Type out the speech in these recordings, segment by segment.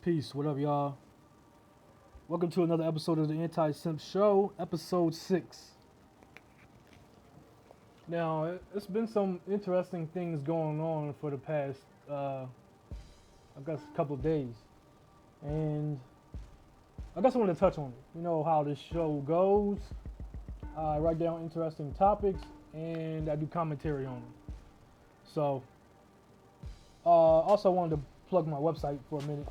Peace. What up, y'all? Welcome to another episode of the Anti-simp Show, episode 6. Now, it's been some interesting things going on for the past, I guess, couple of days. And I guess I want to touch on it. You know how this show goes. I write down interesting topics and I do commentary on them. So, also wanted to plug my website for a minute.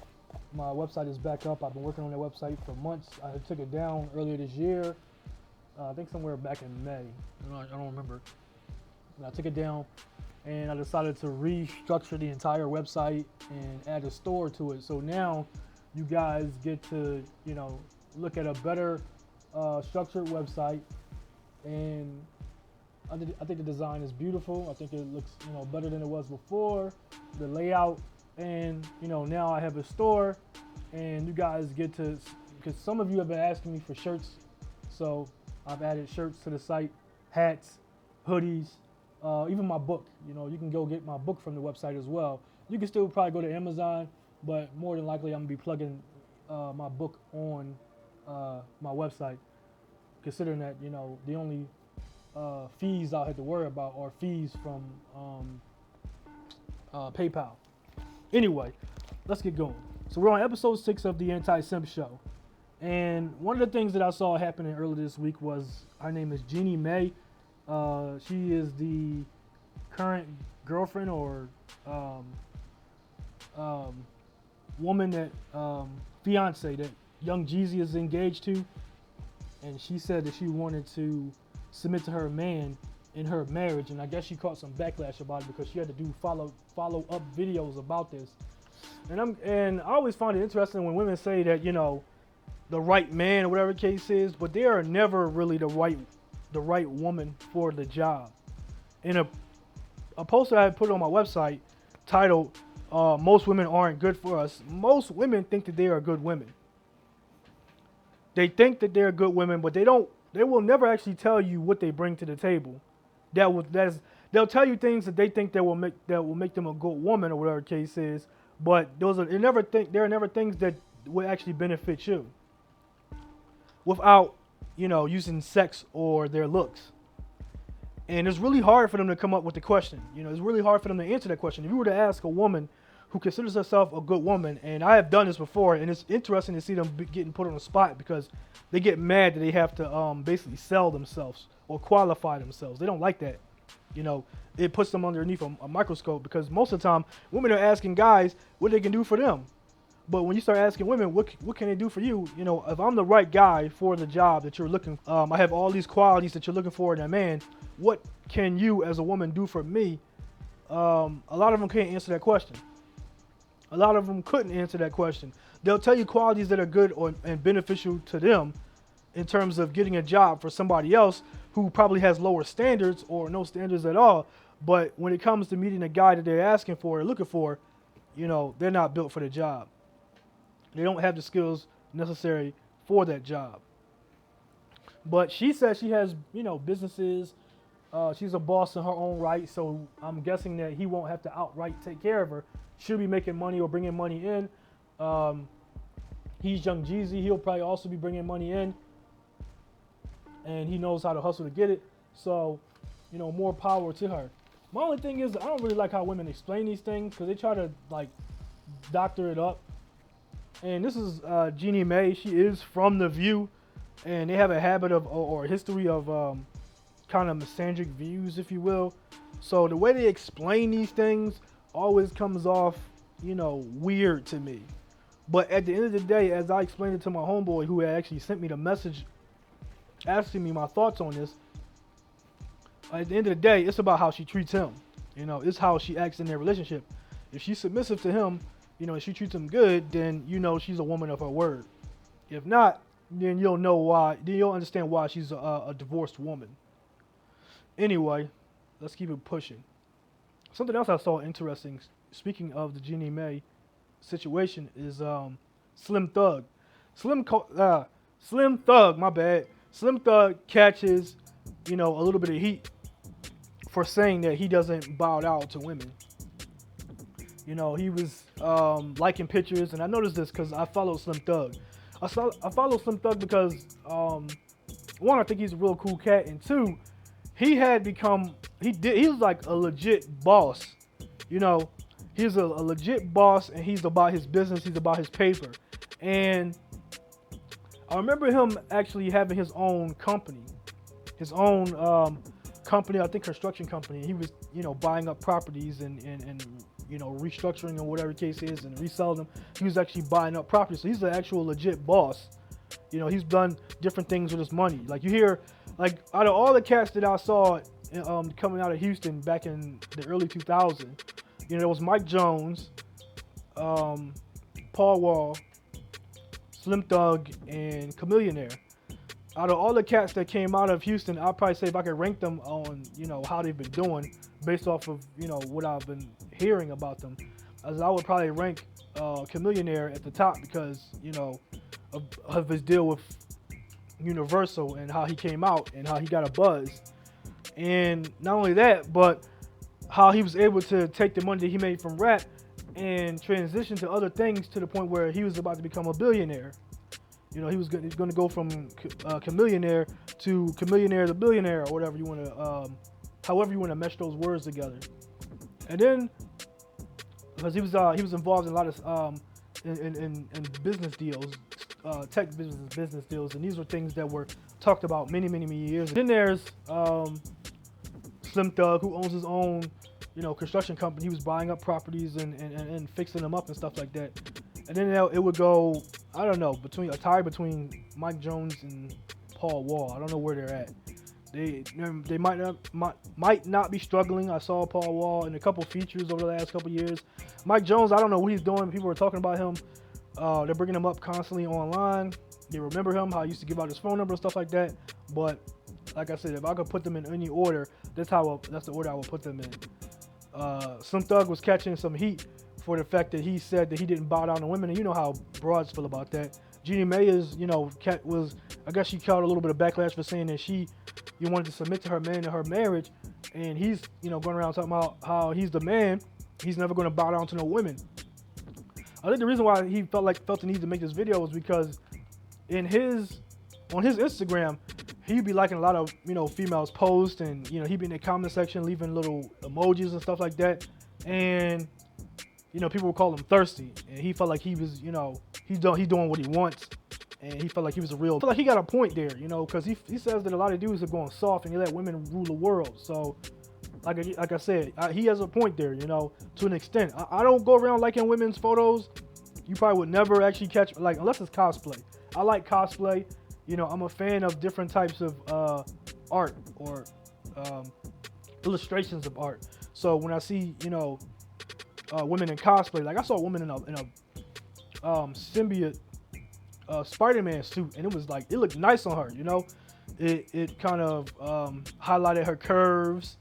My website is back up. I've been working on that website for months. I took it down earlier this year. I think somewhere back in May. I don't remember. But I took it down and I decided to restructure the entire website and add a store to it. So now you guys get to, look at a better structured website. And I think the design is beautiful. I think it looks, better than it was before. The layout. And now I have a store, and you guys get to, because some of you have been asking me for shirts, so I've added shirts to the site, hats, hoodies, even my book. You can go get my book from the website as well. You can still probably go to Amazon, but more than likely I'm gonna be plugging my book on my website, considering that the only fees I'll have to worry about are fees from PayPal. Anyway, let's get going. So we're on episode 6 of the Anti-simp Show. And one of the things that I saw happening earlier this week was, her name is Jeannie Mai. She is the current girlfriend or woman that, fiance that young Jeezy is engaged to. And she said that she wanted to submit to her man in her marriage, and I guess she caught some backlash about it because she had to do follow up videos about this. And I always find it interesting when women say that the right man or whatever the case is, but they are never really the right woman for the job. In a post that I put on my website titled "Most Women Aren't Good for Us," most women think that they are good women. They think that they're good women, but they don't. They will never actually tell you what they bring to the table. They'll tell you things that they think that will make them a good woman or whatever the case is, but there are never things that will actually benefit you without using sex or their looks. And it's really hard for them to come up with the question. It's really hard for them to answer that question. If you were to ask a woman who considers herself a good woman, and I have done this before, and it's interesting to see them getting put on the spot because they get mad that they have to basically sell themselves or qualify themselves. They don't like that. It puts them underneath a microscope because most of the time women are asking guys what they can do for them. But when you start asking women what can they do for you, if I'm the right guy for the job that you're looking for, I have all these qualities that you're looking for in a man, what can you as a woman do for me? A lot of them can't answer that question. A lot of them couldn't answer that question. They'll tell you qualities that are good and beneficial to them in terms of getting a job for somebody else who probably has lower standards or no standards at all. But when it comes to meeting a guy that they're asking for or looking for, they're not built for the job. They don't have the skills necessary for that job. But she says she has, businesses. She's a boss in her own right, so I'm guessing that he won't have to outright take care of her. She'll be making money or bringing money in. He's young Jeezy. He'll probably also be bringing money in. And he knows how to hustle to get it. So, more power to her. My only thing is, I don't really like how women explain these things because they try to, doctor it up. And this is Jeannie Mai. She is from The View. And they have a habit of, or a history of kind of misandric views, if you will. So the way they explain these things always comes off, weird to me. But at the end of the day, as I explained it to my homeboy who had actually sent me the message asking me my thoughts on this, at the end of the day, it's about how she treats him. It's how she acts in their relationship. If she's submissive to him, and she treats him good, then she's a woman of her word. If not, then you'll know why. Then you'll understand why she's a divorced woman. Anyway, let's keep it pushing. Something else I saw interesting, speaking of the Jeannie Mai situation, is Slim Thug. Slim Thug, my bad. Slim Thug catches, a little bit of heat for saying that he doesn't bow out to women. You know, he was liking pictures, and I noticed this because I follow Slim Thug. I follow Slim Thug because one, I think he's a real cool cat, and two, he was like a legit boss. You know, he's a legit boss, and he's about his business, he's about his paper. And I remember him actually having his own company, I think construction company. He was, you know, buying up properties and you know, restructuring or whatever the case is and reselling them. He was actually buying up properties. So he's an actual legit boss. You know, he's done different things with his money. Like you hear, like out of all the cats that I saw coming out of Houston back in the early 2000s, you know, there was Mike Jones, Paul Wall, Slim Thug, and Chamillionaire. Out of all the cats that came out of Houston, I'd probably say if I could rank them on, you know, how they've been doing based off of, you know, what I've been hearing about them, as I would probably rank Chamillionaire at the top because, you know, of his deal with Universal and how he came out and how he got a buzz. And not only that, but how he was able to take the money that he made from rap and transition to other things to the point where he was about to become a billionaire. You know, he's going to go from Chamillionaire to Chamillionaire the Billionaire, or whatever you want to, however you want to mesh those words together. And then, because he was involved in a lot of in business deals, tech business deals, and these were things that were talked about many years. And then there's Slim Thug, who owns his own, you know, construction company. He was buying up properties and fixing them up and stuff like that. And then it would go, I don't know, a tie between Mike Jones and Paul Wall. I don't know where they're at. They might not be struggling. I saw Paul Wall in a couple features over the last couple years. Mike Jones, I don't know what he's doing. People are talking about him. They're bringing him up constantly online. They remember him, how he used to give out his phone number and stuff like that. But like I said, if I could put them in any order, that's the order I would put them in. Slim Thug was catching some heat for the fact that he said that he didn't bow down to women, and you know how broads feel about that. Jeannie Mai is, you know, I guess she caught a little bit of backlash for saying that you wanted to submit to her man in her marriage, and he's, you know, going around talking about how he's the man, he's never going to bow down to no women. I think the reason why he felt the need to make this video was because on his Instagram, he'd be liking a lot of, you know, females posts, and, you know, he'd be in the comment section leaving little emojis and stuff like that, and, you know, people would call him thirsty, and he felt like he was, you know, he's doing what he wants, and he felt like he was I feel like he got a point there, you know, because he says that a lot of dudes are going soft and they let women rule the world. So, like I said, he has a point there, you know, to an extent. I don't go around liking women's photos. You probably would never actually catch, like, unless it's cosplay. I like cosplay. You know, I'm a fan of different types of art or illustrations of art. So when I see, you know, women in cosplay, like I saw a woman in a symbiote Spider-Man suit, and it looked nice on her, you know. It kind of highlighted her curves,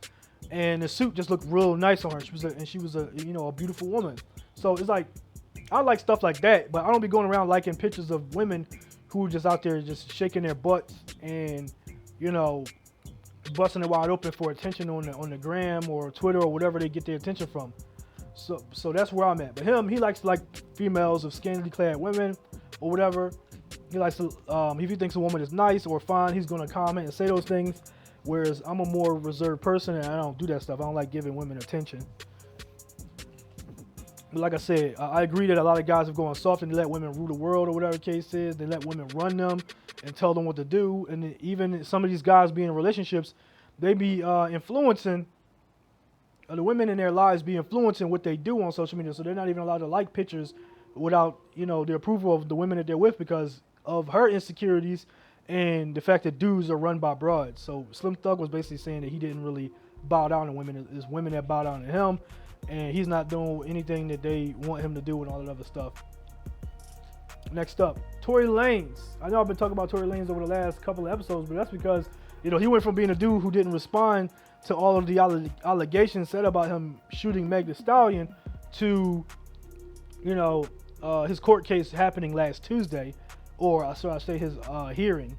and the suit just looked real nice on her. She was a you know, a beautiful woman. So it's like, I like stuff like that, but I don't be going around liking pictures of women who are just out there just shaking their butts and, you know, busting it wide open for attention on the gram or Twitter or whatever they get their attention from. So that's where I'm at. But he likes to like females of scantily clad women or whatever. He likes to, if he thinks a woman is nice or fine, he's going to comment and say those things. Whereas I'm a more reserved person, and I don't do that stuff. I don't like giving women attention. But like I said, I agree that a lot of guys are going soft and they let women rule the world or whatever the case is. They let women run them and tell them what to do. And even some of these guys be in relationships, they be influencing, the women in their lives be influencing what they do on social media. So they're not even allowed to like pictures without, you know, the approval of the women that they're with because of her insecurities and the fact that dudes are run by broads. So Slim Thug was basically saying that he didn't really bow down to women. It's women that bow down to him. And he's not doing anything that they want him to do and all that other stuff. Next up, Tory Lanez. I know I've been talking about Tory Lanez over the last couple of episodes, but that's because, you know, he went from being a dude who didn't respond to all of the allegations said about him shooting Meg Thee Stallion to, you know, his court case happening last Tuesday, or so I say his hearing.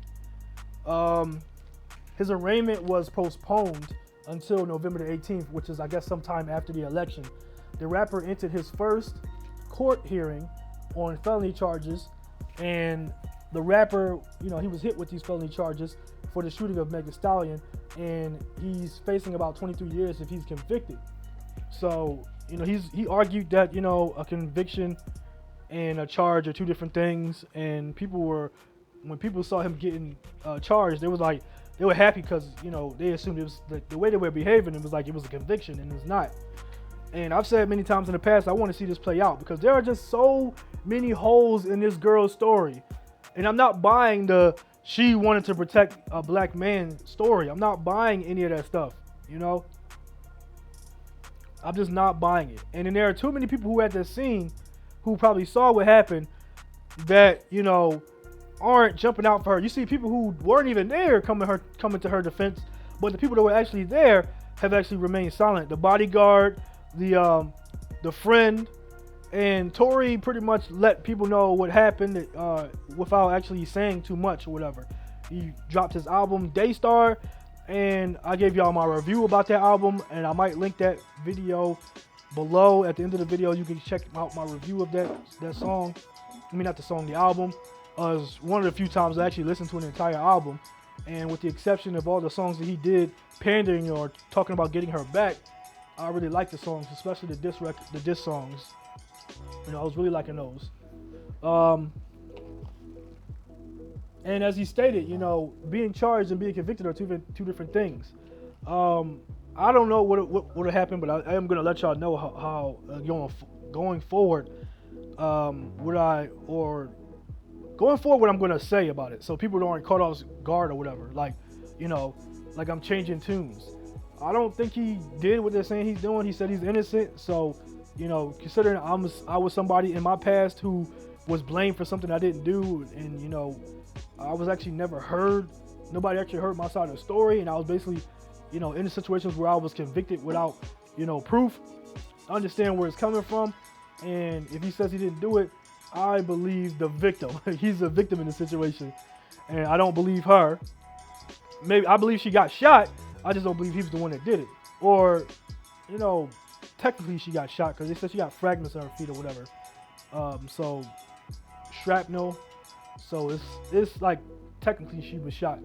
His arraignment was postponed until November the 18th, which is, I guess, sometime after the election. the rapper entered his first court hearing on felony charges, and the rapper, you know, he was hit with these felony charges for the shooting of Meg Thee Stallion, and he's facing about 23 years if he's convicted. So, you know, he argued that, you know, a conviction and a charge are two different things, and when people saw him getting charged, they were happy because, you know, they assumed it was the way they were behaving. It was like it was a conviction, and it's not. And I've said many times in the past, I want to see this play out because there are just so many holes in this girl's story. And I'm not buying she wanted to protect a black man story. I'm not buying any of that stuff, you know? I'm just not buying it. And then there are too many people who at the scene who probably saw what happened that, you know, aren't jumping out for her. You see people who weren't even there coming to her defense, but the people that were actually there have actually remained silent. The bodyguard, the friend, and Tory pretty much let people know what happened without actually saying too much or whatever. He dropped his album Daystar, and I gave y'all my review about that album, and I might link that video below. At the end of the video, you can check out my review of that song. I mean, not the song, the album. It's one of the few times I actually listened to an entire album, and with the exception of all the songs that he did pandering or talking about getting her back, I really like the songs, especially the diss songs. You know, I was really liking those. And as he stated, you know, being charged and being convicted are two different things. I don't know what would have happened, but I am gonna let y'all know how going forward, what I'm gonna say about it, so people aren't caught off guard or whatever. Like, you know, like I'm changing tunes. I don't think he did what they're saying he's doing. He said he's innocent. So, you know, considering I was somebody in my past who was blamed for something I didn't do, and, you know, I was actually nobody actually heard my side of the story, and I was basically, you know, in situations where I was convicted without, you know, proof. Understand where it's coming from, and if he says he didn't do it, I believe the victim. He's a victim in the situation, and I don't believe her. Maybe I believe she got shot. I just don't believe he was the one that did it. Or, you know, technically she got shot because they said she got fragments on her feet or whatever. So shrapnel. So it's like technically she was shot.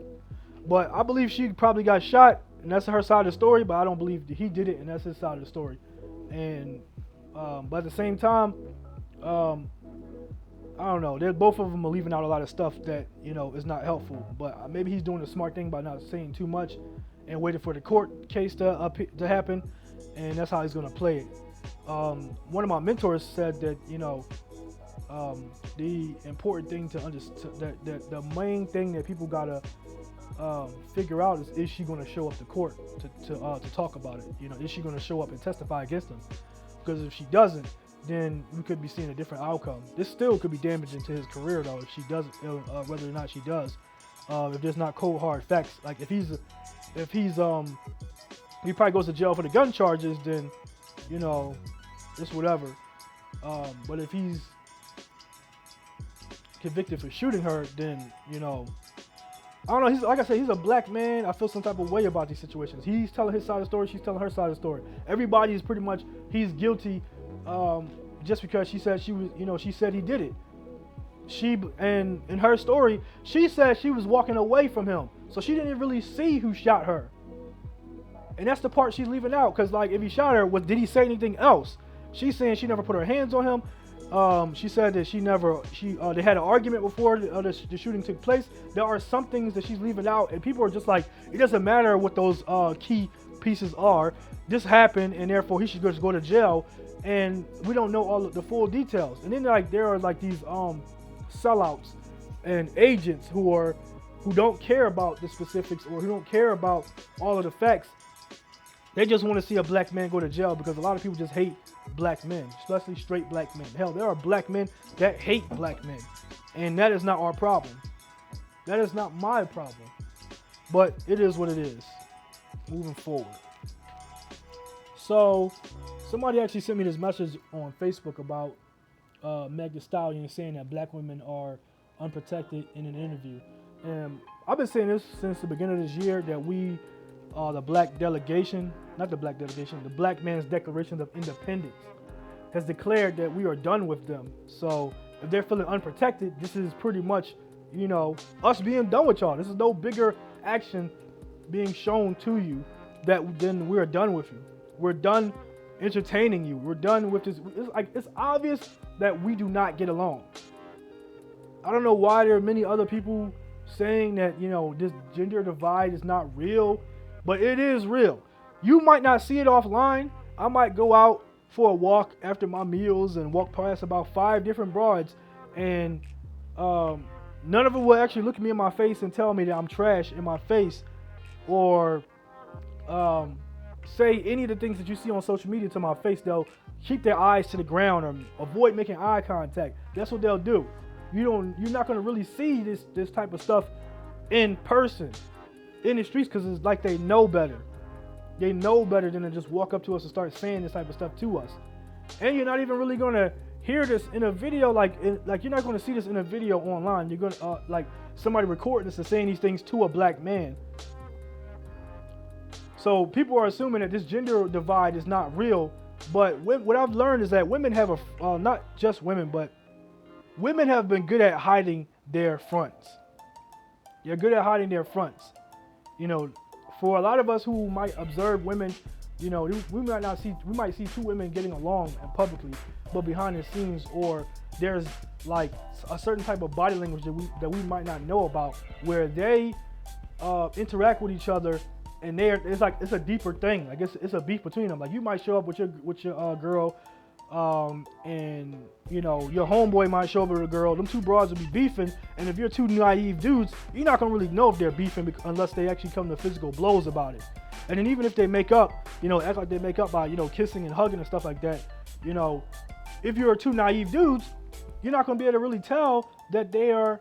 But I believe she probably got shot, and that's her side of the story. But I don't believe that he did it, and that's his side of the story. And but at the same time, I don't know. Both of them are leaving out a lot of stuff that, you know, is not helpful. But maybe he's doing a smart thing by not saying too much and waiting for the court case to happen, and that's how he's gonna play it. One of my mentors said that, you know, the important thing to understand, that the main thing that people gotta figure out is she gonna show up to court to talk about it? You know, is she gonna show up and testify against him? Because if she doesn't, then we could be seeing a different outcome. This still could be damaging to his career, though, if she doesn't, whether or not she does. If there's not cold hard facts, like if he probably goes to jail for the gun charges, then, you know, it's whatever. But if he's convicted for shooting her, then, you know, I don't know. He's, like I said, he's a black man. I feel some type of way about these situations. He's telling his side of the story. She's telling her side of the story. Everybody is pretty much, he's guilty, just because she said she was, you know, she said he did it. And in her story, she said she was walking away from him, so she didn't really see who shot her. And that's the part she's leaving out, because, like, if he shot her, did he say anything else? She's saying she never put her hands on him. She said that they had an argument before the shooting took place. There are some things that she's leaving out, and people are just like, it doesn't matter what those key pieces are. This happened, and therefore he should just go to jail. And we don't know all of the full details. And then, like, there are like these sellouts and agents who don't care about the specifics, or who don't care about all of the facts. They just want to see a black man go to jail, because a lot of people just hate black men, especially straight black men. Hell, there are black men that hate black men, and that is not our problem. That is not my problem. But it is what it is. Moving forward. So, somebody actually sent me this message on Facebook about Meg Thee Stallion saying that black women are unprotected in an interview. And I've been saying this since the beginning of this year, that we the black delegation, not the black delegation, the Black Man's Declaration of Independence has declared that we are done with them. So if they're feeling unprotected, this is pretty much, you know, us being done with y'all. This is no bigger action being shown to you that then we're done with you. We're done entertaining you. We're done with this. It's obvious that we do not get along. I don't know why there are many other people saying that, you know, this gender divide is not real, but it is real. You might not see it offline. I might go out for a walk after my meals and walk past about 5 different broads, and none of them will actually look at me in my face and tell me that I'm trash in my face, or say any of the things that you see on social media to my face. They'll keep their eyes to the ground or avoid making eye contact. That's what they'll do. You're not gonna really see this type of stuff in person, in the streets, because it's like they know better. They know better than to just walk up to us and start saying this type of stuff to us. And you're not even really gonna hear this in a video, like you're not gonna see this in a video online. You're gonna like somebody recording this and saying these things to a black man. So people are assuming that this gender divide is not real, but what I've learned is that women have not just women, but women have been good at hiding their fronts. They're good at hiding their fronts. You know, for a lot of us who might observe women, you know, we might see 2 women getting along publicly, but behind the scenes, or there's like a certain type of body language that we might not know about, where they interact with each other, and it's a deeper thing. Like it's a beef between them. Like you might show up with your girl, and you know your homeboy might show up with a girl. Them 2 broads will be beefing, and if you're 2 naive dudes, you're not gonna really know if they're beefing unless they actually come to physical blows about it. And then even if they make up, you know, act like they make up by, you know, kissing and hugging and stuff like that, you know, if you're 2 naive dudes, you're not gonna be able to really tell that they are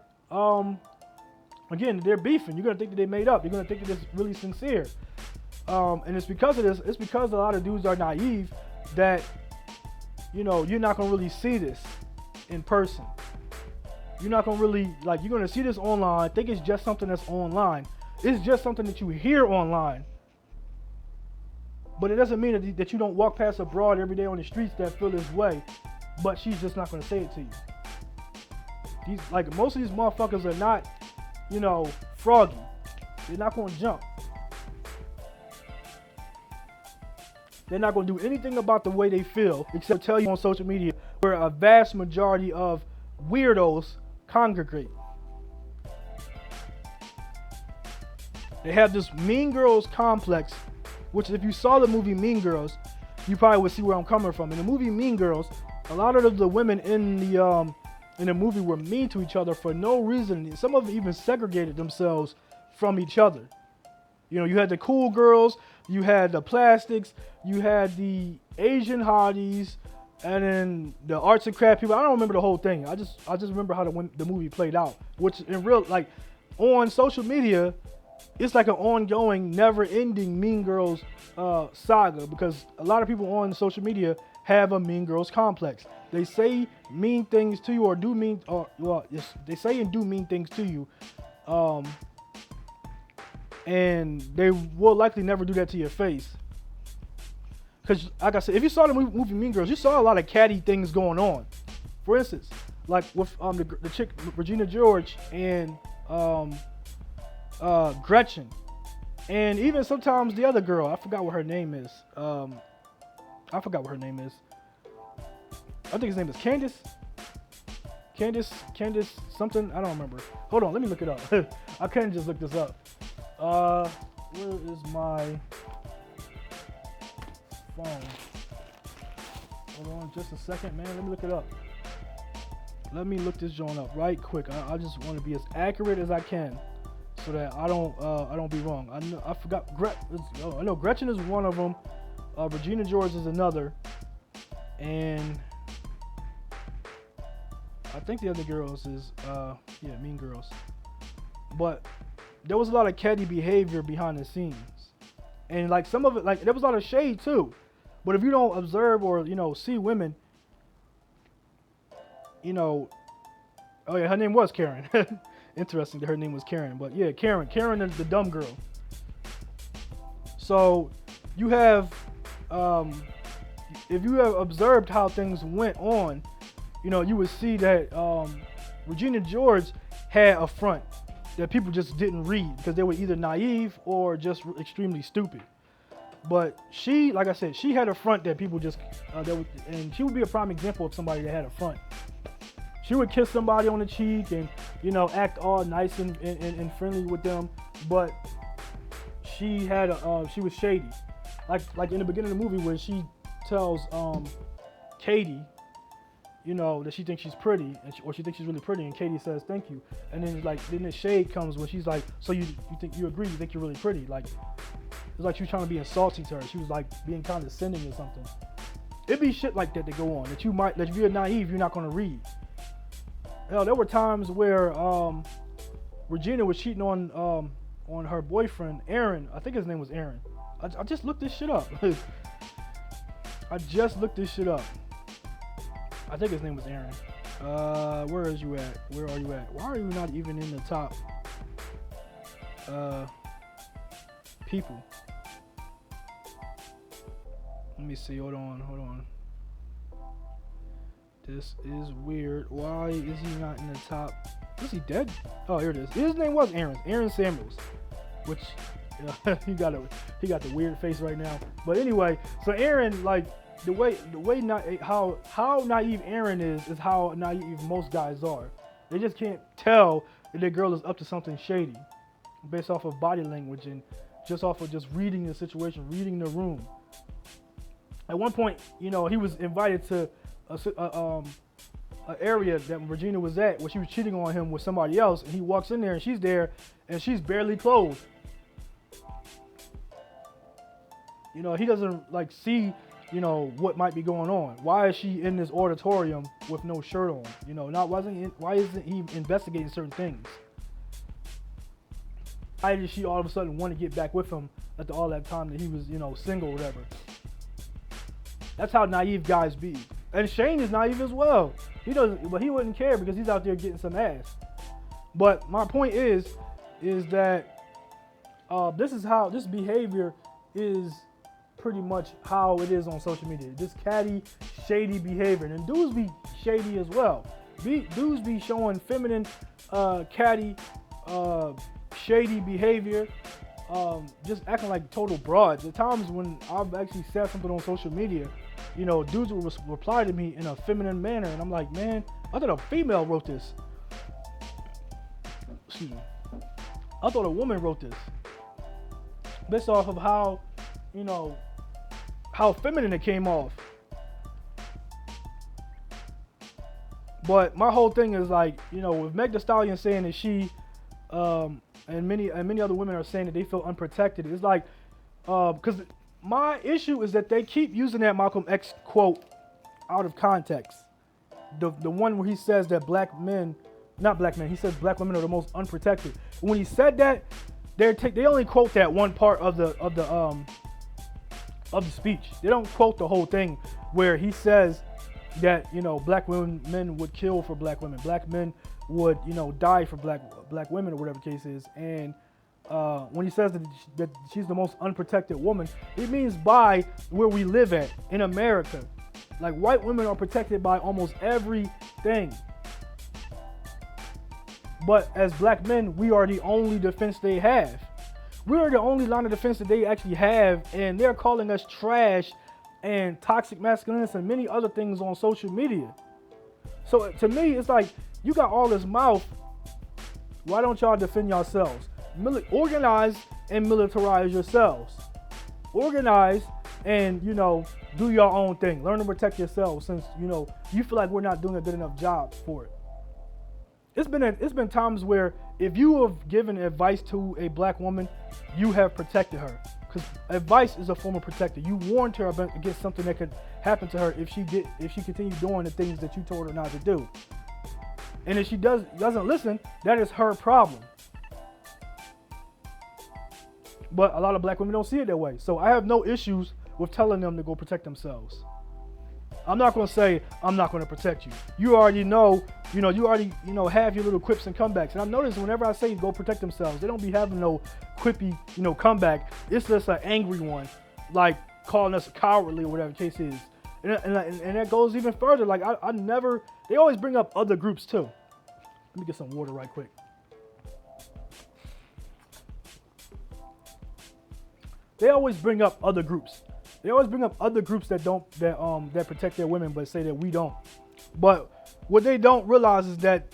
again, they're beefing. You're gonna think that they made up. You're gonna think that it's really sincere. And it's because of this. It's because a lot of dudes are naive that, you know, you're not gonna really see this in person. You're not gonna really, like, you're gonna see this online, think it's just something that's online. It's just something that you hear online. But it doesn't mean that you don't walk past a broad every day on the streets that feel this way, but she's just not gonna say it to you. Most of these motherfuckers are not, you know, froggy. They're not gonna jump. They're not gonna do anything about the way they feel except tell you on social media where a vast majority of weirdos congregate. They have this Mean Girls complex, which if you saw the movie Mean Girls, you probably would see where I'm coming from. In the movie Mean Girls, a lot of the women in the movie were mean to each other for no reason. Some of them even segregated themselves from each other. You know, you had the cool girls, you had the plastics, you had the Asian hotties, and then the arts and craft people. I don't remember the whole thing. I just remember how the movie played out. Which in real, like, on social media, it's like an ongoing, never-ending Mean Girls saga, because a lot of people on social media have a Mean Girls complex. They say mean things to you, or do mean, they say and do mean things to you, and they will likely never do that to your face. Because, like I said, if you saw the movie Mean Girls, you saw a lot of catty things going on. For instance, like with the chick Regina George and Gretchen, and even sometimes the other girl. I forgot what her name is. I think his name is Candace something. I don't remember. Hold on, let me look it up. I can't just look this up. Where is my phone? Hold on just a second, man. Let me look it up. Let me look this joint up right quick. I just want to be as accurate as I can, so that I don't be wrong. I forgot. I know Gretchen is one of them. Regina George is another, and I think the other girls is Mean Girls. But there was a lot of catty behavior behind the scenes, and like some of it, like there was a lot of shade too. But if you don't observe or see women, oh yeah, her name was Karen. Interesting that her name was Karen, but yeah, Karen is the dumb girl. So you have, if you have observed how things went on, you know, you would see that Regina George had a front that people just didn't read because they were either naive or just extremely stupid. But she, like I said, she had a front that people just, and she would be a prime example of somebody that had a front. She would kiss somebody on the cheek and, you know, act all nice and friendly with them, but she had she was shady. Like in the beginning of the movie where she tells Katie, you know, that she thinks she's pretty, or she thinks she's really pretty, and Katie says thank you, and then then the shade comes when she's like, so you agree, you think you're really pretty, like it's like she was trying to be insulting to her. She was like being condescending or something. It'd be shit like that go on that if you're naive, you're not gonna read. Hell, there were times where Regina was cheating on her boyfriend Aaron. I think his name was Aaron. I just looked this shit up. I think his name was Aaron. Where are you at? Why are you not even in the top people? Let me see. Hold on. This is weird. Why is he not in the top? Is he dead? Oh, here it is. His name was Aaron Samuels, which he got the weird face right now. But anyway, so Aaron, like the way how naive Aaron is how naive most guys are. They just can't tell that their girl is up to something shady based off of body language and just off of just reading the situation, reading the room. At one point, you know, he was invited to an area that Regina was at where she was cheating on him with somebody else, and he walks in there and she's there and she's barely clothed. You know, he doesn't like see, you know, what might be going on. Why is she in this auditorium with no shirt on? You know, why isn't he investigating certain things? Why did she all of a sudden want to get back with him after all that time that he was, you know, single or whatever? That's how naive guys be. And Shane is naive as well. He doesn't, but he wouldn't care because he's out there getting some ass. But my point is that this behavior is pretty much how it is on social media. This catty, shady behavior. And dudes be shady as well. Dudes be showing feminine, catty, shady behavior. Just acting like total broads. At times when I've actually said something on social media, you know, dudes will reply to me in a feminine manner, and I'm like, man, I thought a female wrote this. Excuse me. I thought a woman wrote this. Based off of how, you know, how feminine it came off. But my whole thing is like, you know, with Meg Thee Stallion saying that she, and many other women are saying that they feel unprotected. It's like, because my issue is that they keep using that Malcolm X quote out of context. The one where he says that he says black women are the most unprotected. When he said that, they only quote that one part of the speech. They don't quote the whole thing where he says that, you know, black men would kill for black women. Black men would, you know, die for black women or whatever the case is. And when he says that she's the most unprotected woman, it means by where we live at in America. Like, white women are protected by almost everything. But as black men, we are the only defense they have. We are the only line of defense that they actually have, and they're calling us trash and toxic masculinity and many other things on social media. So to me, it's like, you got all this mouth. Why don't y'all defend yourselves? Organize and militarize yourselves. Organize and, you know, do your own thing. Learn to protect yourselves, since, you know, you feel like we're not doing a good enough job for it. It's been times where if you have given advice to a black woman, you have protected her. Because advice is a form of protector. You warned her against something that could happen to her if she continued doing the things that you told her not to do. And if she doesn't listen, that is her problem. But a lot of black women don't see it that way. So I have no issues with telling them to go protect themselves. I'm not going to say I'm not going to protect you. You already know, you already have your little quips and comebacks. And I've noticed whenever I say go protect themselves, they don't be having no quippy, comeback. It's just an angry one, like calling us cowardly or whatever the case is. And that goes even further. Like I never, they always bring up other groups too. Let me get some water right quick. They always bring up other groups. They always bring up other groups that protect their women, but say that we don't. But what they don't realize is that,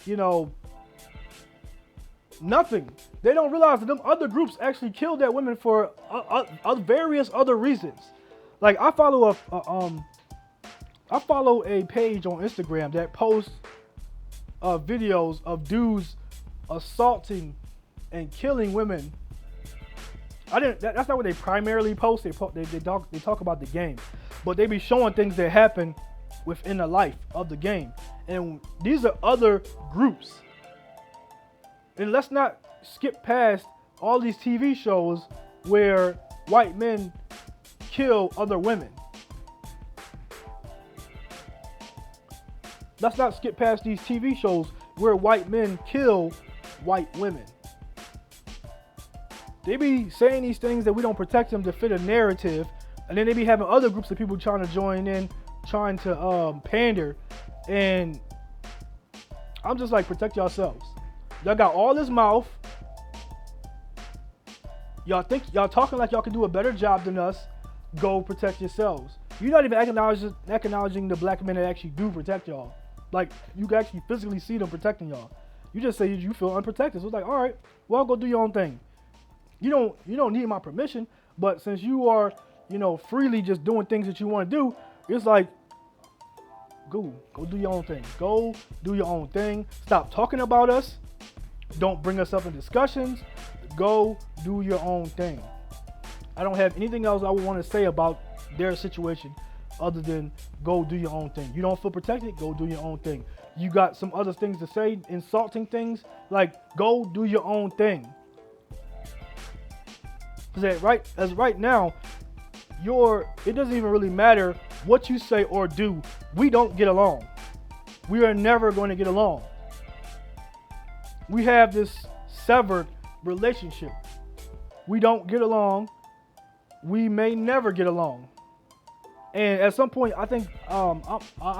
nothing. They don't realize that them other groups actually kill their women for various other reasons. Like I follow a page on Instagram that posts videos of dudes assaulting and killing women. That's not what they primarily post. They talk about the game, but they be showing things that happen within the life of the game. And these are other groups. And let's not skip past all these TV shows where white men kill other women. Let's not skip past these TV shows where white men kill white women. They be saying these things that we don't protect them to fit a narrative, and then they be having other groups of people trying to join in, trying to pander, and I'm just like, protect yourselves. Y'all got all this mouth. Y'all talking like y'all can do a better job than us. Go protect yourselves. You're not even acknowledging the black men that actually do protect y'all. Like you can actually physically see them protecting y'all. You just say you feel unprotected. So it's like, all right, well, go do your own thing. You don't need my permission, but since you are, freely just doing things that you want to do, it's like, go do your own thing. Go do your own thing. Stop talking about us. Don't bring us up in discussions. Go do your own thing. I don't have anything else I would want to say about their situation other than go do your own thing. You don't feel protected? Go do your own thing. You got some other things to say, insulting things? Like, go do your own thing. Because right now, it doesn't even really matter what you say or do. We don't get along. We are never going to get along. We have this severed relationship. We don't get along. We may never get along. And at some point, I think, I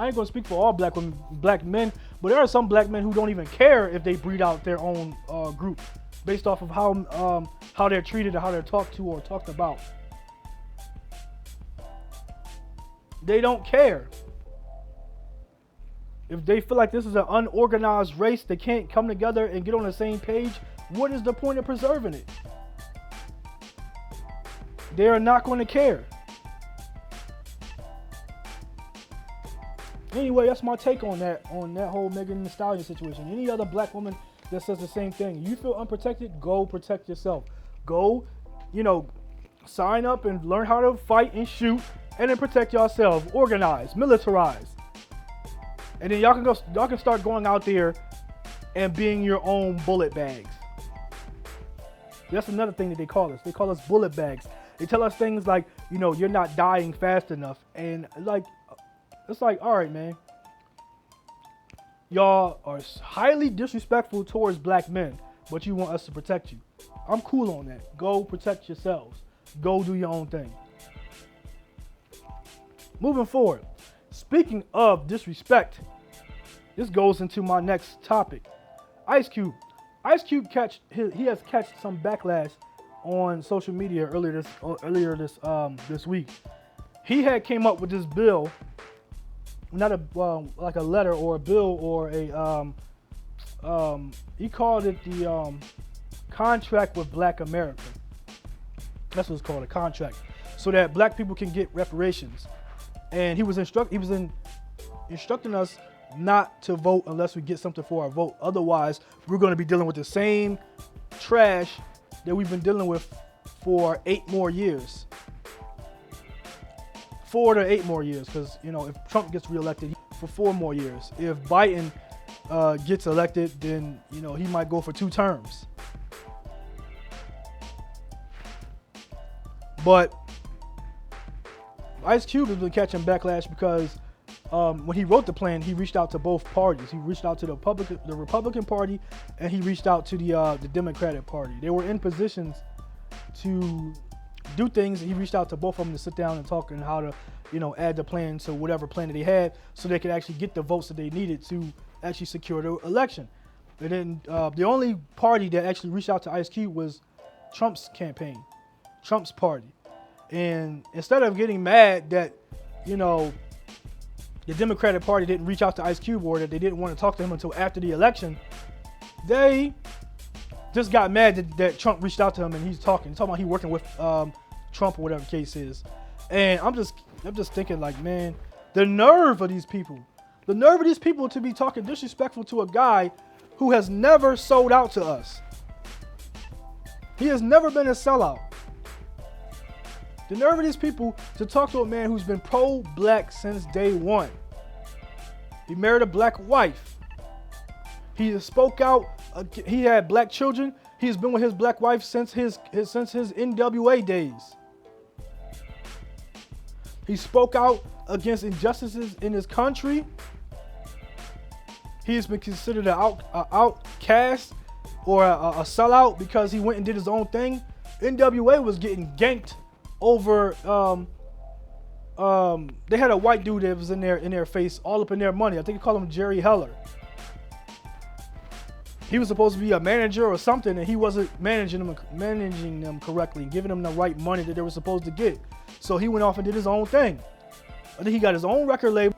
ain't going to speak for all black men, but there are some black men who don't even care if they breed out their own group based off of how they're treated or how they're talked to or talked about. They don't care. If they feel like this is an unorganized race, they can't come together and get on the same page, what is the point of preserving it? They are not going to care. Anyway, that's my take on that whole Megan Thee Stallion situation. Any other black woman that says the same thing, you feel unprotected, go protect yourself. Go, sign up and learn how to fight and shoot, and then protect yourself. Organize, militarize. And then y'all can start going out there and being your own bullet bags. That's another thing that they call us. They call us bullet bags. They tell us things like, you're not dying fast enough. And it's like, all right, man. Y'all are highly disrespectful towards black men, but you want us to protect you. I'm cool on that. Go protect yourselves. Go do your own thing. Moving forward. Speaking of disrespect, this goes into my next topic. Ice Cube. Ice Cube he has catched some backlash on social media earlier this week. He had came up with this bill, not like a letter or a bill or he called it the contract with Black America. That's what it's called, a contract, so that black people can get reparations. And he was instructing us not to vote unless we get something for our vote. Otherwise, we're going to be dealing with the same trash that we've been dealing with for 8 more years. 4 to 8 more years, because if Trump gets reelected, for 4 more years. If Biden gets elected, then he might go for 2 terms. But Ice Cube has been catching backlash because when he wrote the plan, he reached out to both parties. He reached out to the Republican Party, and he reached out to the Democratic Party. They were in positions to do things. He reached out to both of them to sit down and talk and how to, add the plan to whatever plan that they had, so they could actually get the votes that they needed to actually secure the election. And then the only party that actually reached out to Ice Cube was Trump's campaign, Trump's party. And instead of getting mad that, the Democratic Party didn't reach out to Ice Cube or that they didn't want to talk to him until after the election, they just got mad that Trump reached out to him and he's talking about he working with Trump or whatever the case is. And I'm just thinking, like, man, the nerve of these people to be talking disrespectful to a guy who has never sold out to us. He has never been a sellout. The nerve of these people to talk to a man who's been pro-black since day one. He married a black wife. He spoke out. He had black children. He's been with his black wife since his NWA days. He spoke out against injustices in his country. He has been considered an outcast or a sellout because he went and did his own thing. NWA was getting ganked over. They had a white dude that was in their face, all up in their money. I think they called him Jerry Heller. He was supposed to be a manager or something, and he wasn't managing them correctly and giving them the right money that they were supposed to get. So he went off and did his own thing. I think he got his own record label.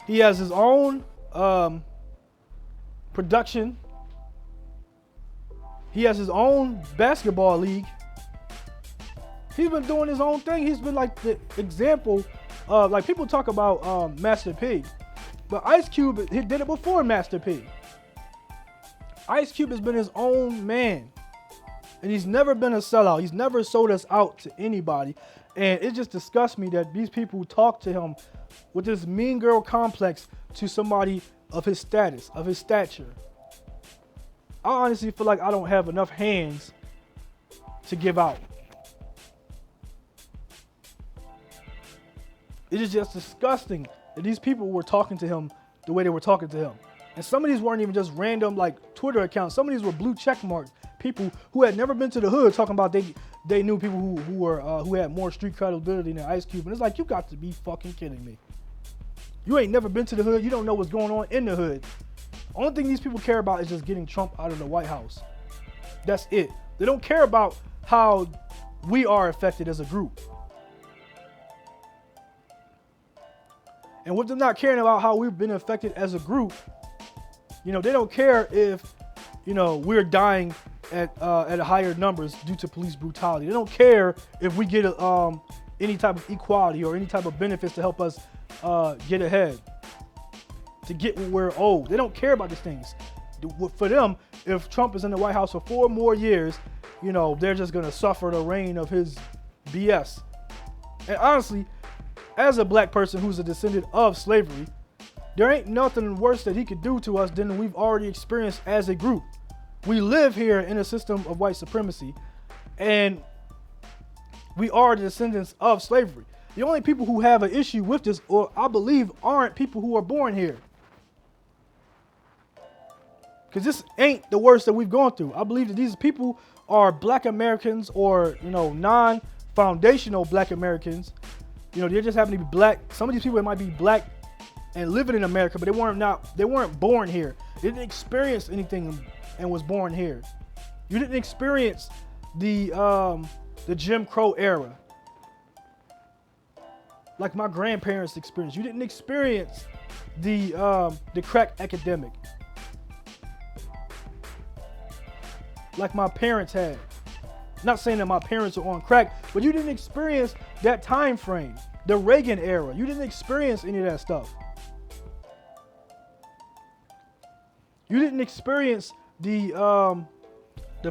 He has his own production. He has his own basketball league. He's been doing his own thing. He's been like the example of, like, people talk about Master P, but Ice Cube, he did it before Master P. Ice Cube has been his own man, and he's never been a sellout. He's never sold us out to anybody, and it just disgusts me that these people talk to him with this mean girl complex to somebody of his status, of his stature. I honestly feel like I don't have enough hands to give out. It is just disgusting that these people were talking to him the way they were talking to him. And some of these weren't even just random, like, Twitter accounts. Some of these were blue check marks. People who had never been to the hood talking about they knew people who had more street credibility than Ice Cube. And it's like, you got to be fucking kidding me. You ain't never been to the hood. You don't know what's going on in the hood. Only thing these people care about is just getting Trump out of the White House. That's it. They don't care about how we are affected as a group. And with them not caring about how we've been affected as a group, they don't care if, we're dying at higher numbers due to police brutality. They don't care if we get any type of equality or any type of benefits to help us get ahead, to get what we're owed. They don't care about these things. For them, if Trump is in the White House for 4 more years, they're just going to suffer the reign of his BS. And honestly, as a black person who's a descendant of slavery, there ain't nothing worse that he could do to us than we've already experienced as a group. We live here in a system of white supremacy, and we are the descendants of slavery. The only people who have an issue with this, or I believe, aren't people who are born here. Because this ain't the worst that we've gone through. I believe that these people are black Americans or, non-foundational black Americans. They just happen to be black. Some of these people might be black and living in America, but they weren't born here. They didn't experience anything and was born here. You didn't experience the Jim Crow era like my grandparents experienced. You didn't experience the crack epidemic like my parents had. Not saying that my parents are on crack, but you didn't experience that time frame, the Reagan era. You didn't experience any of that stuff. You didn't experience the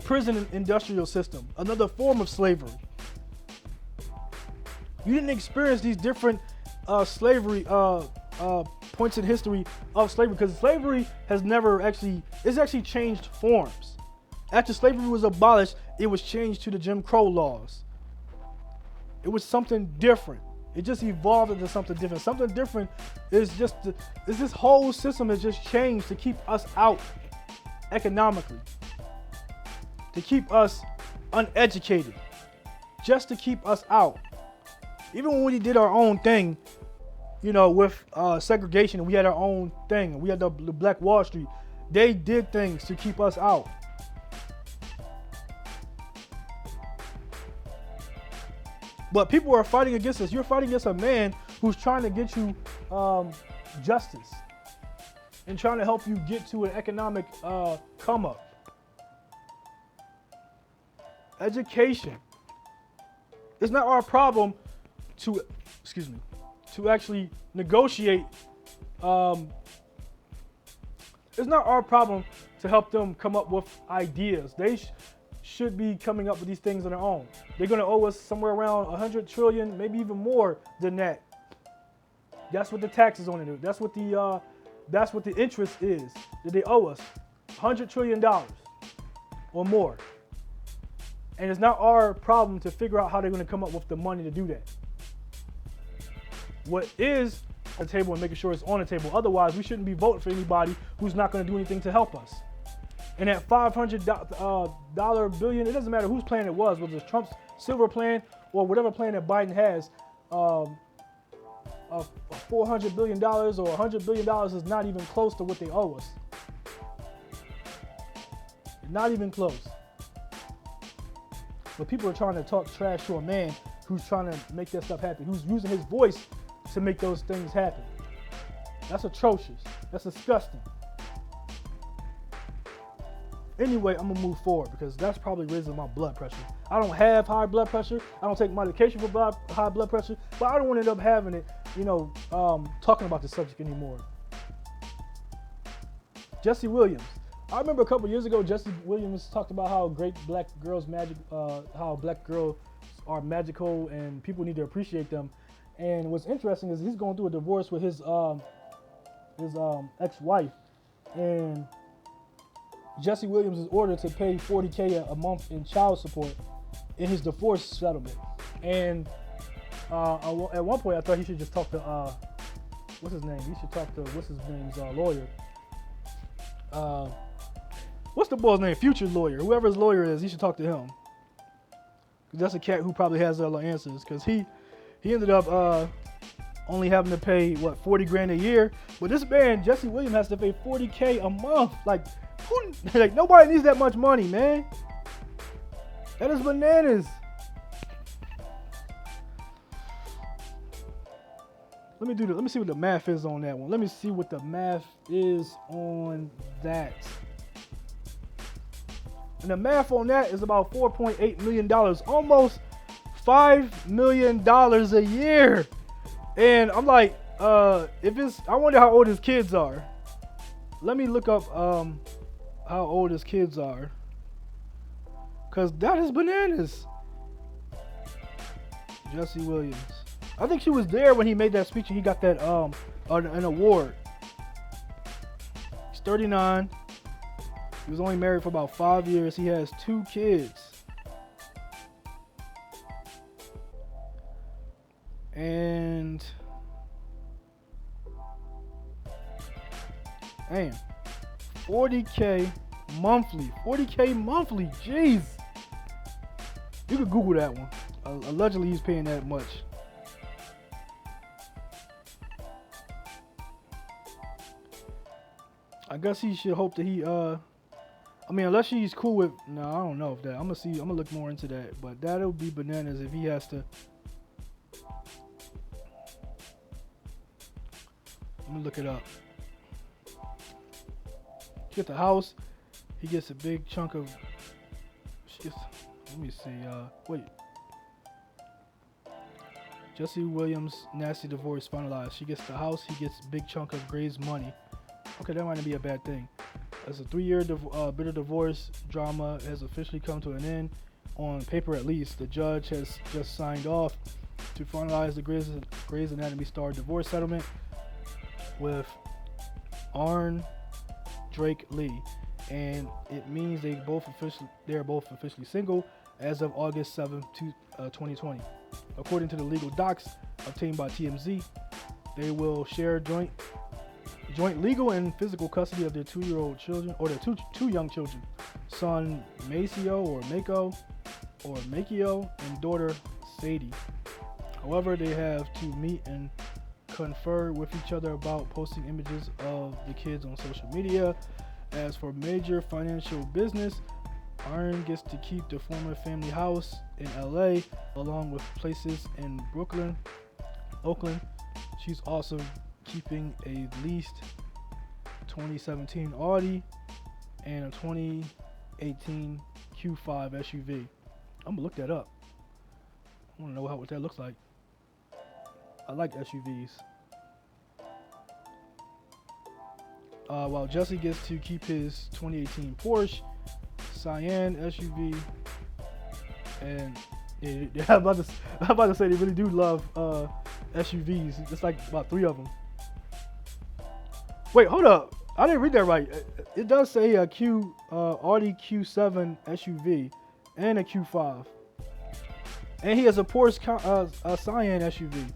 prison industrial system, another form of slavery. You didn't experience these different slavery points in history of slavery, because slavery has never it's actually changed forms. After slavery was abolished, it was changed to the Jim Crow laws. It was something different. It just evolved into something different. Something different is this whole system has just changed to keep us out economically, to keep us uneducated, just to keep us out. Even when we did our own thing, you know, with segregation, and we had our own thing, and we had the Black Wall Street, they did things to keep us out. But people are fighting against us. You're fighting against a man who's trying to get you justice and trying to help you get to an economic come up. Education. It's not our problem to actually negotiate. It's not our problem to help them come up with ideas. They should be coming up with these things on their own. They're going to owe us somewhere around 100 trillion, maybe even more than that. That's what the taxes on it. That's what the interest is that they owe us, $100 trillion or more. And it's not our problem to figure out how they're going to come up with the money to do that. What is on the table and making sure it's on the table. Otherwise, we shouldn't be voting for anybody who's not going to do anything to help us. And that $500 billion, it doesn't matter whose plan it was, whether it's Trump's silver plan or whatever plan that Biden has, $400 billion or $100 billion is not even close to what they owe us. Not even close. But people are trying to talk trash to a man who's trying to make that stuff happen, who's using his voice to make those things happen. That's atrocious. That's disgusting. Anyway, I'm gonna move forward because that's probably raising my blood pressure. I don't have high blood pressure. I don't take medication for high blood pressure, but I don't want to end up having it, talking about the subject anymore. Jesse Williams. I remember a couple years ago, Jesse Williams talked about how great black girls how black girls are magical and people need to appreciate them. And what's interesting is he's going through a divorce with his ex-wife, and Jesse Williams is ordered to pay $40K a month in child support in his divorce settlement. And at one point, I thought he should just talk to what's his name? He should talk to what's his name's lawyer. What's the boy's name? Future's lawyer. Whoever his lawyer is, he should talk to him. Cause that's a cat who probably has all the answers. Cause he ended up only having to pay $40 grand a year. But this man, Jesse Williams, has to pay $40K a month. Like nobody needs that much money, man. That is bananas. Let me see what the math is on that one. Let me see what the math is on that. And the math on that is about $4.8 million, almost $5 million a year. And I'm like, I wonder how old his kids are. Let me look up how old his kids are. Cause that is bananas. Jesse Williams. I think she was there when he made that speech and he got that an award. He's 39. He was only married for about 5 years. He has 2 kids. And damn, $40K monthly. $40K monthly. Jeez. You could Google that one. Allegedly, he's paying that much. I guess he should hope that he unless she's cool with, no, I don't know if that. I'm gonna look more into that, but that'll be bananas if he has to. I'm gonna look it up. He gets the house. He gets a big chunk of. Let me see. Wait. Jesse Williams' nasty divorce finalized. She gets the house. He gets a big chunk of Gray's money. Okay, that might not be a bad thing. As a 3-year bitter divorce drama has officially come to an end, on paper at least. The judge has just signed off to finalize the Grey's Anatomy star divorce settlement with Arn Drake Lee, and it means they are both officially single as of August 7th, 2020. According to the legal docs obtained by TMZ, they will share joint legal and physical custody of their 2-year-old children, or their two young children, son Makio, and daughter Sadie. However, they have to meet and confer with each other about posting images of the kids on social media. As for major financial business, Iron gets to keep the former family house in LA along with places in Brooklyn, Oakland. She's also keeping a leased 2017 Audi and a 2018 Q5 SUV. I'm gonna look that up. I want to know what that looks like. I like SUVs. While Jesse gets to keep his 2018 Porsche Cayenne SUV, and yeah, I'm about to say they really do love SUVs. It's like about 3 of them. Wait, hold up. I didn't read that right. It does say a Audi Q7 SUV and a Q5. And he has a Porsche Cayenne SUV.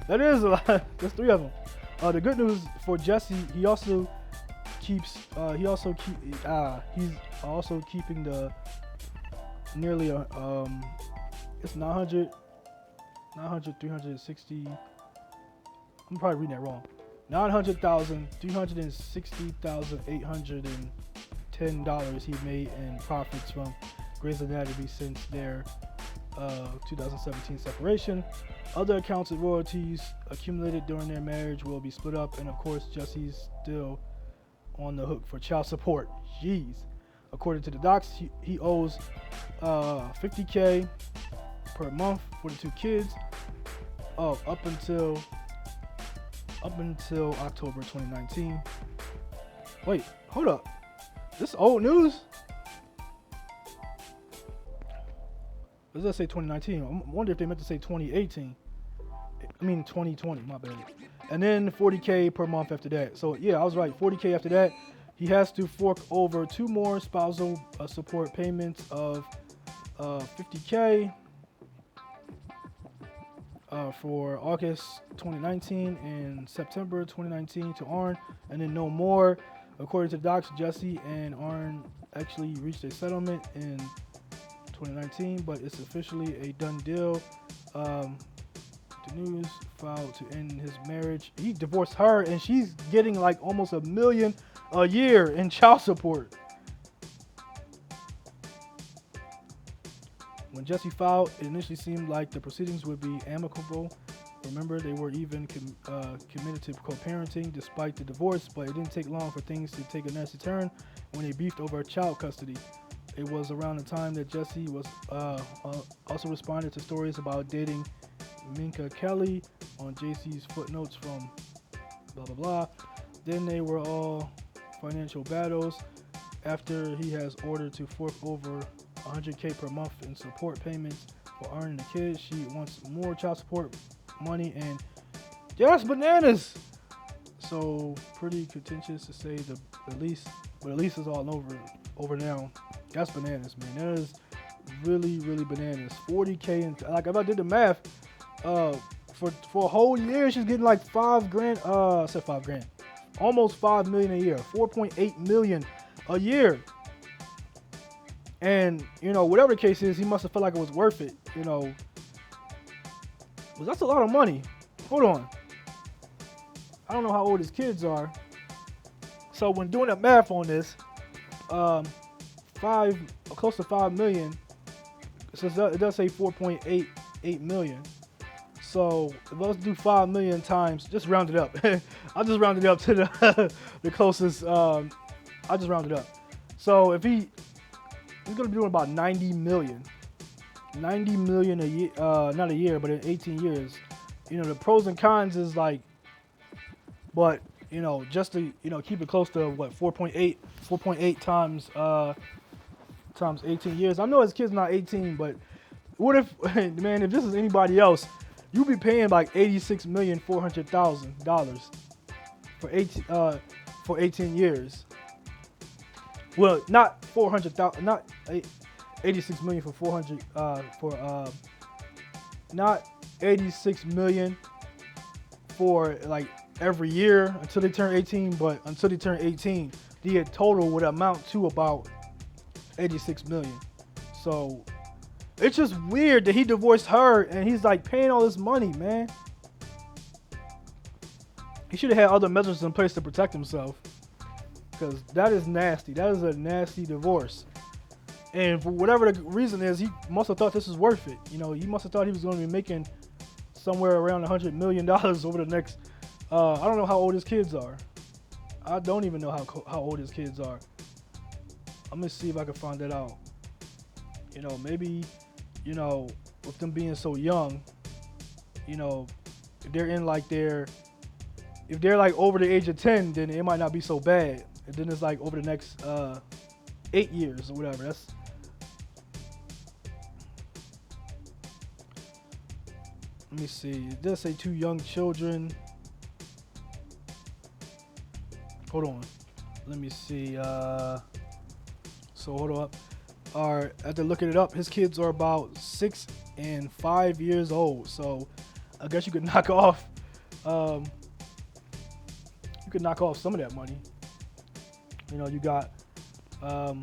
That is a lot. There's 3 of them. The good news for Jesse, he's also keeping the nearly it's 360. I'm probably reading that wrong. $900,360,810 he made in profits from Grey's Anatomy since their 2017 separation. Other accounts of royalties accumulated during their marriage will be split up, and of course, Jesse's still on the hook for child support. Jeez. According to the docs, he owes $50K per month for the 2 kids up until October 2019. Wait, hold up. This is old news? Does that say 2019? I wonder if they meant to say 2018. I mean 2020, my bad. And then $40K per month after that. So yeah, I was right. $40K after that. He has to fork over 2 more spousal support payments of $50K for August 2019 and September 2019 to Arn, and then no more. According to the docs, Jesse and Arn actually reached a settlement in 2019, but it's officially a done deal. The news filed to end his marriage. He divorced her, and she's getting like almost $1 million a year in child support. When Jesse filed, it initially seemed like the proceedings would be amicable. Remember, they were even committed to co-parenting despite the divorce, but it didn't take long for things to take a nasty turn when they beefed over child custody. It was around the time that Jesse was also responded to stories about dating Minka Kelly on JC's footnotes from blah blah blah. Then they were all financial battles. After he has ordered to fork over $100K per month in support payments for earning the kids, she wants more child support money, and that's bananas. So pretty contentious to say the least, but at least it's all over now. That's bananas, man. That is really bananas. 40K, and like if I did the math, for a whole year she's getting like $5,000. I said $5,000, almost $5 million a year. 4.8 million a year. And whatever the case is, he must have felt like it was worth it. But that's a lot of money. Hold on. I don't know how old his kids are. So when doing the math on this, close to 5 million. So it does say 4.88 million. So let's do 5 million times. Just round it up. I'll just round it up to the closest. I'll just round it up. So if he's gonna be doing about 90 million. 90 million a year, not a year, but in 18 years. The pros and cons is like, but just to keep it close to what 4.8 times 18 years. I know his kid's not 18, but what if man, if this is anybody else, you'd be paying like $86,400,000 for 18 years. Well, not 400,000, not 86 million for 400 not $86 million for like every year until they turn 18. But until they turn 18, the total would amount to about $86 million. So it's just weird that he divorced her and he's like paying all this money, man. He should have had other measures in place to protect himself, because that is nasty. That is a nasty divorce. And for whatever the reason is, he must have thought this was worth it. You know, he must have thought he was going to be making somewhere around $100 million over the next, I don't know how old his kids are. I don't even know how old his kids are. I'm going to see if I can find that out. You know, maybe, you know, with them being so young, you know, if they're in like if they're like over the age of 10, then it might not be so bad. And then it's like over the next 8 years or whatever. Let me see. It does say 2 young children. Hold on. Let me see. So hold up. Alright, after looking it up, his kids are about 6 and 5 years old. So I guess you could knock off some of that money. You know, you got you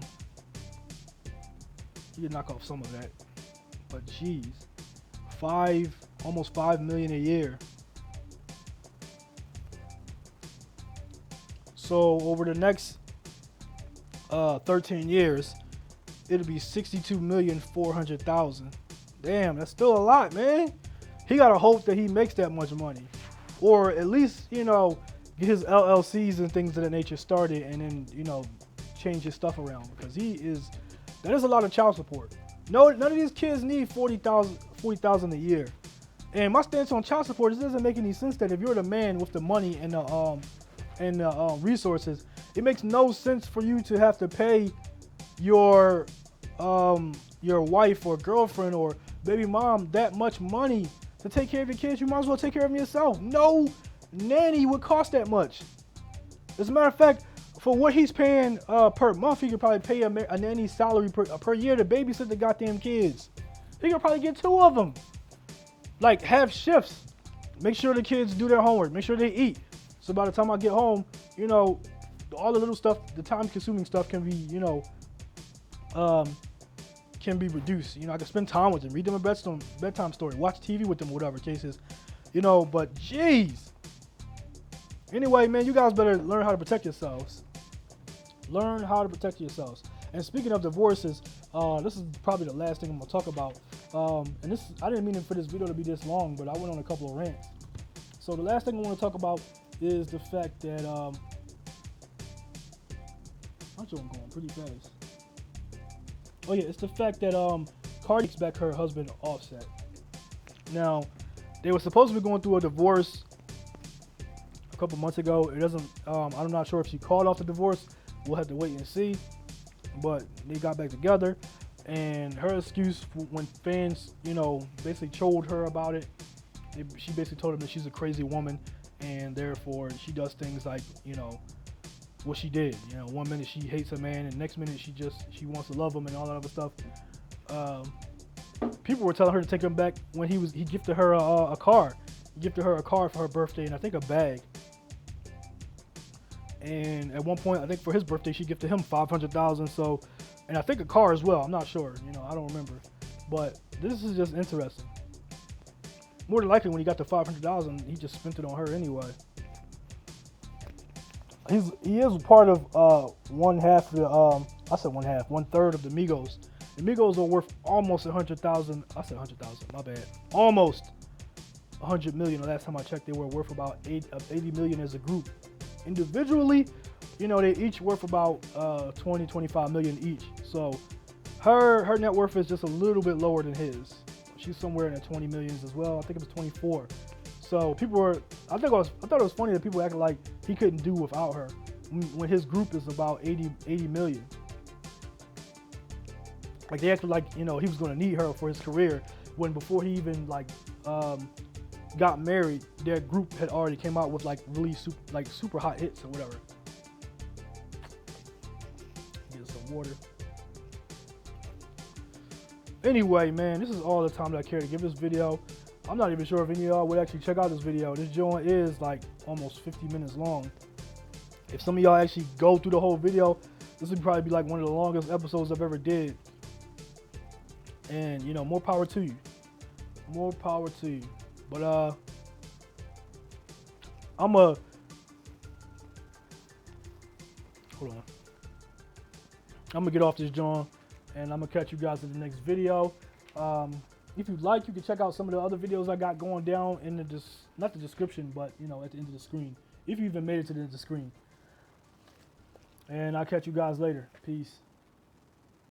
can knock off some of that. But geez, almost $5 million a year. So over the next 13 years, it'll be $62,400,000. Damn, that's still a lot, man. He gotta hope that he makes that much money, or at least, you know, get his LLCs and things of that nature started, and then, you know, change his stuff around, because that is a lot of child support. No, none of these kids need $40,000 a year. And my stance on child support, it doesn't make any sense that if you're the man with the money and the resources, it makes no sense for you to have to pay your wife or girlfriend or baby mom that much money to take care of your kids. You might as well take care of them yourself. No nanny would cost that much. As a matter of fact, for what he's paying per month, he could probably pay a nanny salary per year to babysit the goddamn kids. He could probably get 2 of them. Like, have shifts. Make sure the kids do their homework. Make sure they eat. So by the time I get home, you know, all the little stuff, the time-consuming stuff can be, you know, can be reduced. You know, I can spend time with them, read them a bedtime story, watch TV with them, whatever case is. You know, but jeez. Anyway, man, you guys better learn how to protect yourselves. Learn how to protect yourselves. And speaking of divorces, this is probably the last thing I'm gonna talk about. And this, I didn't mean for this video to be this long, but I went on a couple of rants. So the last thing I want to talk about is the fact that I'm going pretty fast. Oh yeah, it's the fact that Cardi takes back her husband Offset. Now, they were supposed to be going through a divorce a couple months ago. It doesn't. I'm not sure if she called off the divorce. We'll have to wait and see. But they got back together, and her excuse when fans, you know, basically trolled her about it, she basically told them that she's a crazy woman, and therefore she does things like, you know, what she did. You know, one minute she hates a man, and next minute she wants to love him and all that other stuff. People were telling her to take him back when he gifted her a car. He gifted her a car for her birthday, and I think a bag. And at one point, I think for his birthday, she gifted him $500,000. So, and I think a car as well. I'm not sure. You know, I don't remember. But this is just interesting. More than likely, when he got the $500,000, he just spent it on her anyway. He is part of one third of the Migos. The Migos are worth almost 100,000. I said 100,000. My bad. Almost 100 million. The last time I checked, they were worth about 80 million as a group. Individually, you know, they each worth about 20-25 million each. So her net worth is just a little bit lower than his. She's somewhere in the 20 millions as well. I think it was 24. So I thought it was funny that people acted like he couldn't do without her when his group is about 80 million. Like, they acted like, you know, he was going to need her for his career, when before he even like got married, their group had already came out with like really super hot hits or whatever. Get some water. Anyway, man, this is all the time that I care to give this video. I'm not even sure if any of y'all would actually check out this video. This joint is like almost 50 minutes long. If some of y'all actually go through the whole video, this would probably be like one of the longest episodes I've ever did. And you know, more power to you. More power to you. But hold on. I'm gonna get off this joint and I'm gonna catch you guys in the next video. If you'd like, you can check out some of the other videos I got going down in the not the description, but you know, at the end of the screen. If you even made it to the end of the screen. And I'll catch you guys later. Peace.